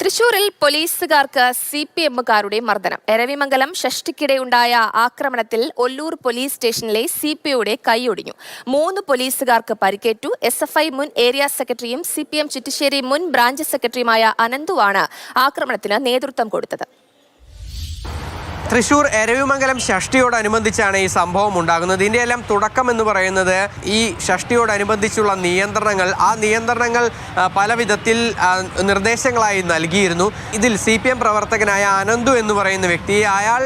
തൃശൂരിൽ പോലീസുകാർക്ക് CPMകാരുടെ മർദ്ദനം. എരവിമംഗലം ഷഷ്ടിക്കിടെയുണ്ടായ ആക്രമണത്തിൽ ഒല്ലൂർ പോലീസ് സ്റ്റേഷനിലെ CPOയുടെ കൈയൊടിഞ്ഞു. 3 പോലീസുകാർക്ക് പരിക്കേറ്റു. SFI മുൻ ഏരിയ സെക്രട്ടറിയും CPM ചിറ്റിശ്ശേരി മുൻ ബ്രാഞ്ച് സെക്രട്ടറിയുമായ അനന്തുവാണ് ആക്രമണത്തിന് നേതൃത്വം കൊടുത്തത്. തൃശൂർ എരവിമംഗലം ഷഷ്ടിയോടനുബന്ധിച്ചാണ് ഈ സംഭവം ഉണ്ടാകുന്നത്. ഇതിൻ്റെ എല്ലാം തുടക്കം എന്ന് പറയുന്നത് ഈ ഷഷ്ടിയോടനുബന്ധിച്ചുള്ള നിയന്ത്രണങ്ങൾ, ആ നിയന്ത്രണങ്ങൾ പല വിധത്തിൽ നിർദ്ദേശങ്ങളായി നൽകിയിരുന്നു. ഇതിൽ CPM പ്രവർത്തകനായ അനന്തു എന്ന് പറയുന്ന വ്യക്തി, അയാൾ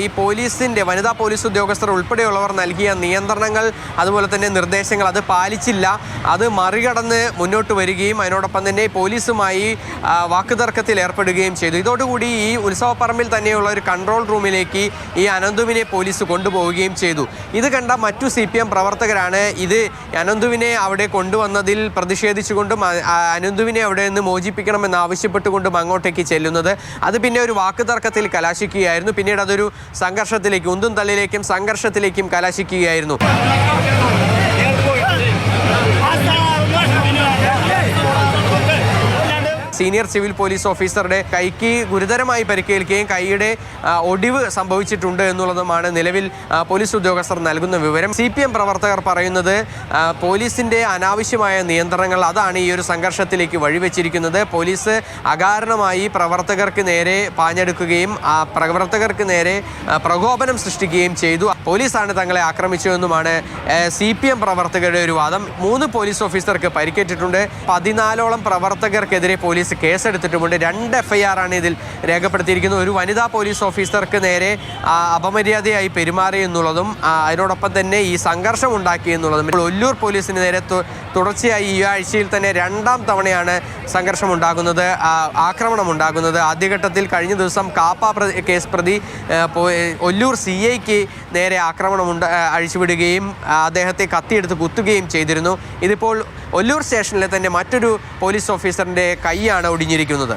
ഈ പോലീസിൻ്റെ വനിതാ പോലീസ് ഉദ്യോഗസ്ഥർ ഉൾപ്പെടെയുള്ളവർ നൽകിയ നിയന്ത്രണങ്ങൾ, അതുപോലെ തന്നെ നിർദ്ദേശങ്ങൾ അത് പാലിച്ചില്ല. അത് മറികടന്ന് മുന്നോട്ട് വരികയും അതിനോടൊപ്പം തന്നെ പോലീസുമായി വാക്കുതർക്കത്തിൽ ഏർപ്പെടുകയും ചെയ്തു. ഇതോടുകൂടി ഈ ഉത്സവപ്പറമ്പിൽ തന്നെയുള്ള ഒരു കൺട്രോൾ റൂമിലേക്ക് ഈ അനന്തുവിനെ പോലീസ് കൊണ്ടുപോവുകയും ചെയ്തു. ഇത് കണ്ട മറ്റു CPM പ്രവർത്തകരാണ് ഇത് അനന്തുവിനെ അവിടെ കൊണ്ടുവന്നതിൽ പ്രതിഷേധിച്ചുകൊണ്ടും അനന്തുവിനെ അവിടെ നിന്ന് മോചിപ്പിക്കണമെന്ന് ആവശ്യപ്പെട്ടുകൊണ്ടും അങ്ങോട്ടേക്ക് ചെല്ലുന്നത്. അത് പിന്നെ ഒരു വാക്കുതർക്കത്തിൽ കലാശിക്കുകയായിരുന്നു. പിന്നീട് അതൊരു സംഘർഷത്തിലേക്ക്, ഉന്തും തള്ളിലേക്കും സംഘർഷത്തിലേക്കും കലാശിക്കുകയായിരുന്നു. സീനിയർ സിവിൽ പോലീസ് ഓഫീസറുടെ കൈക്ക് ഗുരുതരമായി പരിക്കേൽക്കുകയും കൈയുടെ ഒടിവ് സംഭവിച്ചിട്ടുണ്ട് എന്നുള്ളതുമാണ് നിലവിൽ പോലീസ് ഉദ്യോഗസ്ഥർ നൽകുന്ന വിവരം. CPM പ്രവർത്തകർ പറയുന്നത് പോലീസിൻ്റെ അനാവശ്യമായ നിയന്ത്രണങ്ങൾ അതാണ് ഈ ഒരു സംഘർഷത്തിലേക്ക് വഴിവെച്ചിരിക്കുന്നത്. പോലീസ് അകാരണമായി പ്രവർത്തകർക്ക് നേരെ പാഞ്ഞെടുക്കുകയും പ്രവർത്തകർക്ക് നേരെ പ്രകോപനം സൃഷ്ടിക്കുകയും ചെയ്തു. പോലീസാണ് തങ്ങളെ ആക്രമിച്ചതെന്നുമാണ് CPM പ്രവർത്തകരുടെ ഒരു വാദം. 3 പോലീസ് ഓഫീസർക്ക് പരിക്കേറ്റിട്ടുണ്ട്. 14ഓളം പ്രവർത്തകർക്കെതിരെ പോലീസ് കേസെടുത്തിട്ടുമുണ്ട്. 2 FIR ആണ് ഇതിൽ രേഖപ്പെടുത്തിയിരിക്കുന്നത്. ഒരു വനിതാ പോലീസ് ഓഫീസർക്ക് നേരെ അപമര്യാദയായി പെരുമാറി എന്നുള്ളതും അതിനോടൊപ്പം തന്നെ ഈ സംഘർഷം ഉണ്ടാക്കി എന്നുള്ളതും. ഒല്ലൂർ പോലീസിന് നേരെ തുടർച്ചയായി ഈ ആഴ്ചയിൽ തന്നെ 2ാം തവണയാണ് സംഘർഷം ഉണ്ടാകുന്നത്, ആക്രമണം ഉണ്ടാകുന്നത്. ആദ്യഘട്ടത്തിൽ കഴിഞ്ഞ ദിവസം കാപ്പ കേസ് പ്രതി ഒല്ലൂർ CIക്ക് നേരെ ആക്രമണം അഴിച്ചുവിടുകയും അദ്ദേഹത്തെ കത്തിയെടുത്ത് കുത്തുകയും ചെയ്തിരുന്നു. ഇതിപ്പോൾ ഒല്ലൂർ സ്റ്റേഷനിലെ തന്നെ മറ്റൊരു പോലീസ് ഓഫീസറിൻ്റെ കൈയാണ് ഒടിഞ്ഞിരിക്കുന്നത്.